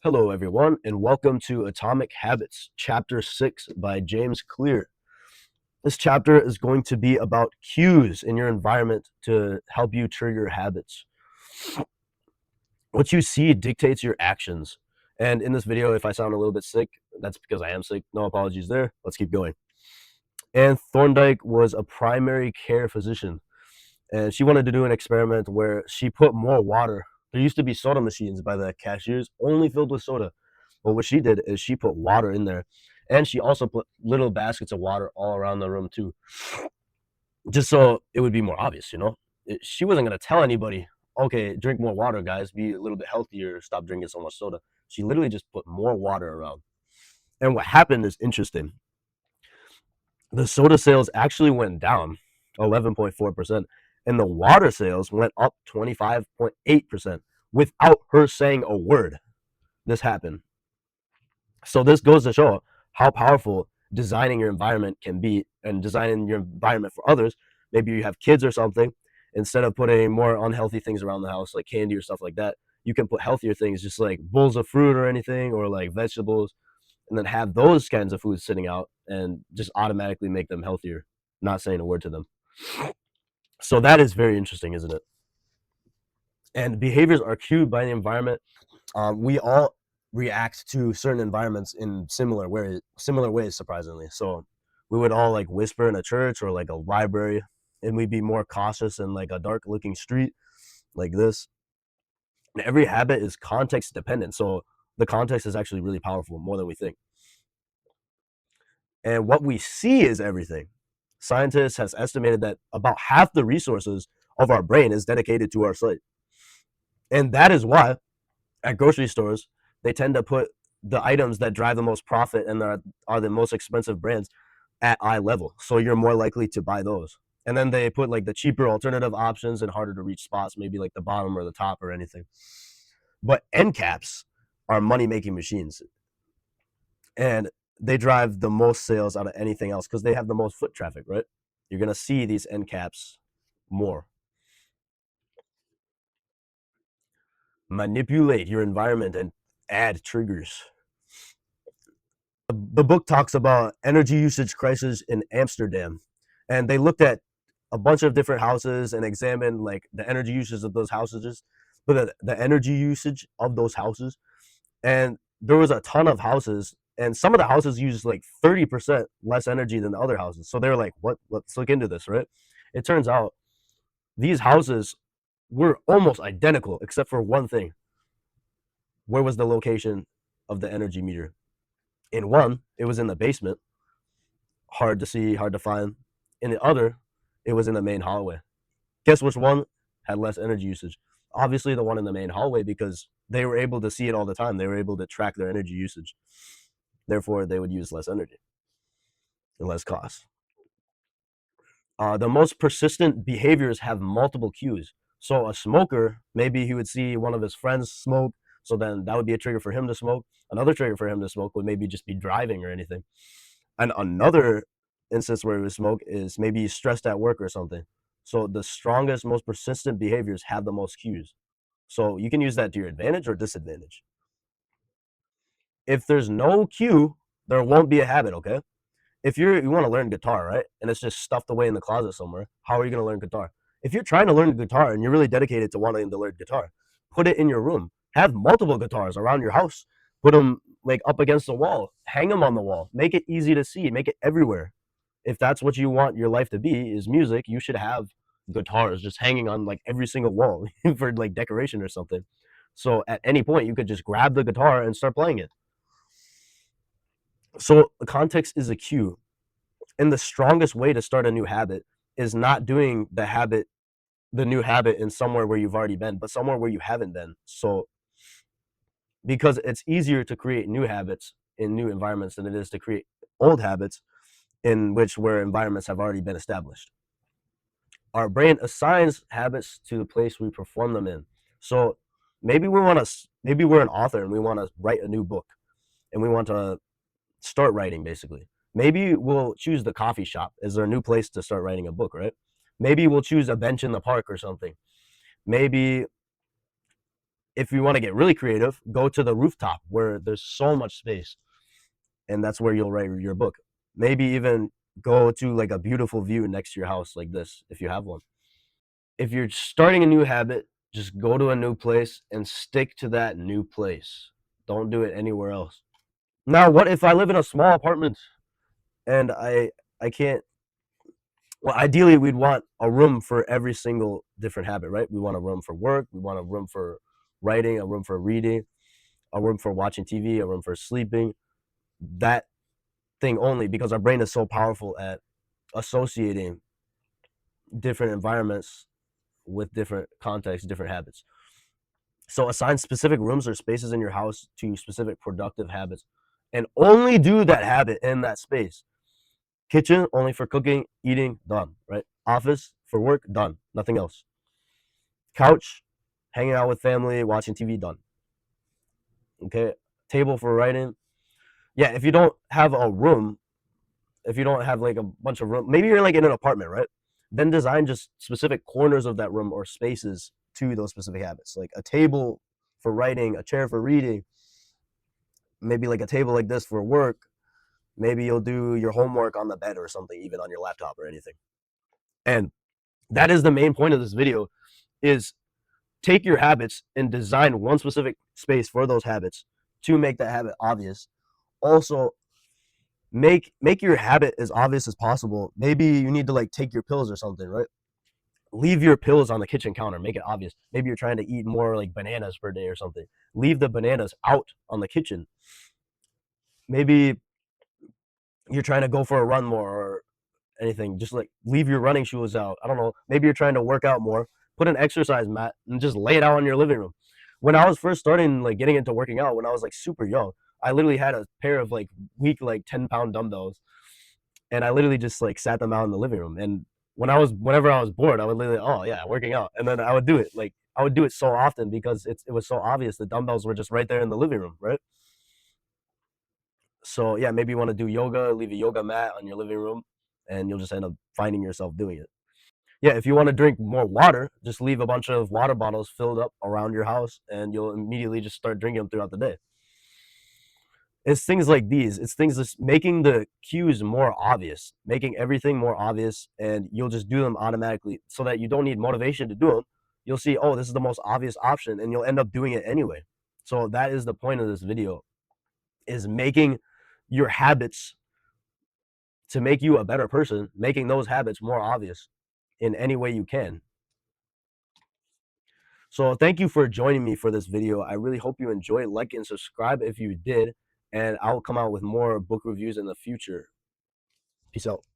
Hello, everyone, and welcome to Atomic Habits, Chapter 6 by James Clear. This chapter is going to be about cues in your environment to help you trigger habits. What you see dictates your actions. And in this video, if I sound a little bit sick, that's because I am sick. No apologies there. Let's keep going. Anne Thorndike was a primary care physician, and she wanted to do an experiment where she put more water. There used to be soda machines by the cashiers only filled with soda. But what she did is she put water in there, and she also put little baskets of water all around the room too, just so it would be more obvious. She wasn't gonna tell anybody, okay, drink more water, guys, be a little bit healthier, stop drinking so much soda. She literally just put more water around, and what happened is interesting. The soda sales actually went down 11.4%, and the water sales went up 25.8% without her saying a word. This happened. So this goes to show how powerful designing your environment can be, and designing your environment for others. Maybe you have kids or something. Instead of putting more unhealthy things around the house like candy or stuff like that, you can put healthier things, just like bowls of fruit or anything, or like vegetables, and then have those kinds of foods sitting out and just automatically make them healthier, not saying a word to them. So that is very interesting, isn't it? And behaviors are cued by the environment. We all react to certain environments in similar ways, surprisingly. So we would all like whisper in a church or like a library, and we'd be more cautious in like a dark looking street like this. And every habit is context dependent. So the context is actually really powerful, more than we think. And what we see is everything. Scientists has estimated that about half the resources of our brain is dedicated to our sight. And that is why at grocery stores, they tend to put the items that drive the most profit and are the most expensive brands at eye level. So you're more likely to buy those. And then they put like the cheaper alternative options and harder to reach spots, maybe like the bottom or the top or anything. But end caps are money making machines, and they drive the most sales out of anything else because they have the most foot traffic, right? You're going to see these end caps more. Manipulate your environment and add triggers. The book talks about energy usage crisis in Amsterdam, and they looked at a bunch of different houses and examined like the energy usage of those houses, but the energy usage of those houses, and there was a ton of houses, and some of the houses used like 30% less energy than the other houses. So they're like, what? Let's look into this, right? It turns out these houses were almost identical except for one thing. Where was the location of the energy meter? In one, it was in the basement, hard to see, hard to find. In the other, it was in the main hallway. Guess which one had less energy usage? Obviously, the one in the main hallway, because they were able to see it all the time. They were able to track their energy usage. Therefore, they would use less energy and less cost. The most persistent behaviors have multiple cues. So a smoker, maybe he would see one of his friends smoke, so then that would be a trigger for him to smoke. Another trigger for him to smoke would maybe just be driving or anything. And another instance where he would smoke is maybe he's stressed at work or something. So the strongest, most persistent behaviors have the most cues. So you can use that to your advantage or disadvantage. If there's no cue, there won't be a habit, okay? If you want to learn guitar, right, and it's just stuffed away in the closet somewhere, how are you going to learn guitar? If you're trying to learn guitar and you're really dedicated to wanting to learn guitar, put it in your room. Have multiple guitars around your house. Put them like up against the wall. Hang them on the wall. Make it easy to see. Make it everywhere. If that's what you want your life to be, is music, you should have guitars just hanging on like every single wall for like decoration or something. So at any point, you could just grab the guitar and start playing it. So the context is a cue. And the strongest way to start a new habit is not doing the new habit in somewhere where you've already been, but somewhere where you haven't been. So because it's easier to create new habits in new environments than it is to create old habits in which where environments have already been established. Our brain assigns habits to the place we perform them in. So maybe we're an author and we want to write a new book, and we want to start writing basically. Maybe we'll choose the coffee shop as our new place to start writing a book, right? Maybe we'll choose a bench in the park or something. Maybe If you want to get really creative, go to the rooftop where there's so much space, and that's where you'll write your book. Maybe even go to like a beautiful view next to your house like this if you have one. If you're starting a new habit, just go to a new place and stick to that new place. Don't do it anywhere else. Now, what if I live in a small apartment and I can't, well, ideally we'd want a room for every single different habit, right? We want a room for work, we want a room for writing, a room for reading, a room for watching TV, a room for sleeping. That thing only, because our brain is so powerful at associating different environments with different contexts, different habits. So assign specific rooms or spaces in your house to specific productive habits and only do that habit in that space. Kitchen only for cooking, eating, done, right? Office for work, done. Nothing else. Couch, hanging out with family, watching TV, done. Okay? Table for writing. Yeah, if you don't have a room, if you don't have like a bunch of room, maybe you're like in an apartment, right? Then design just specific corners of that room or spaces to those specific habits, like a table for writing, a chair for reading, maybe like a table like this for work. Maybe you'll do your homework on the bed or something, even on your laptop or anything. And that is the main point of this video, is take your habits and design one specific space for those habits to make that habit obvious. Also, make your habit as obvious as possible. Maybe you need to like take your pills or something, right? Leave your pills on the kitchen counter, make it obvious. Maybe you're trying to eat more like bananas per day or something. Leave the bananas out on the kitchen. Maybe you're trying to go for a run more or anything. Just like leave your running shoes out. I don't know. Maybe you're trying to work out more. Put an exercise mat and just lay it out in your living room. When I was first starting like getting into working out, when I was like super young, I literally had a pair of like weak like 10-pound dumbbells, and I literally just like sat them out in the living room. And whenever I was bored, I would literally, oh yeah, working out, and then I would do it. Like I would do it so often because it was so obvious. The dumbbells were just right there in the living room, right? So yeah, maybe you want to do yoga, leave a yoga mat on your living room, and you'll just end up finding yourself doing it. Yeah, if you want to drink more water, just leave a bunch of water bottles filled up around your house, and you'll immediately just start drinking them throughout the day. It's things like these. It's things that's making the cues more obvious, making everything more obvious, and you'll just do them automatically so that you don't need motivation to do them. You'll see, oh, this is the most obvious option, and you'll end up doing it anyway. So that is the point of this video, is making your habits to make you a better person, making those habits more obvious in any way you can. So thank you for joining me for this video. I really hope you enjoyed. Like and subscribe if you did, and I'll come out with more book reviews in the future. Peace out.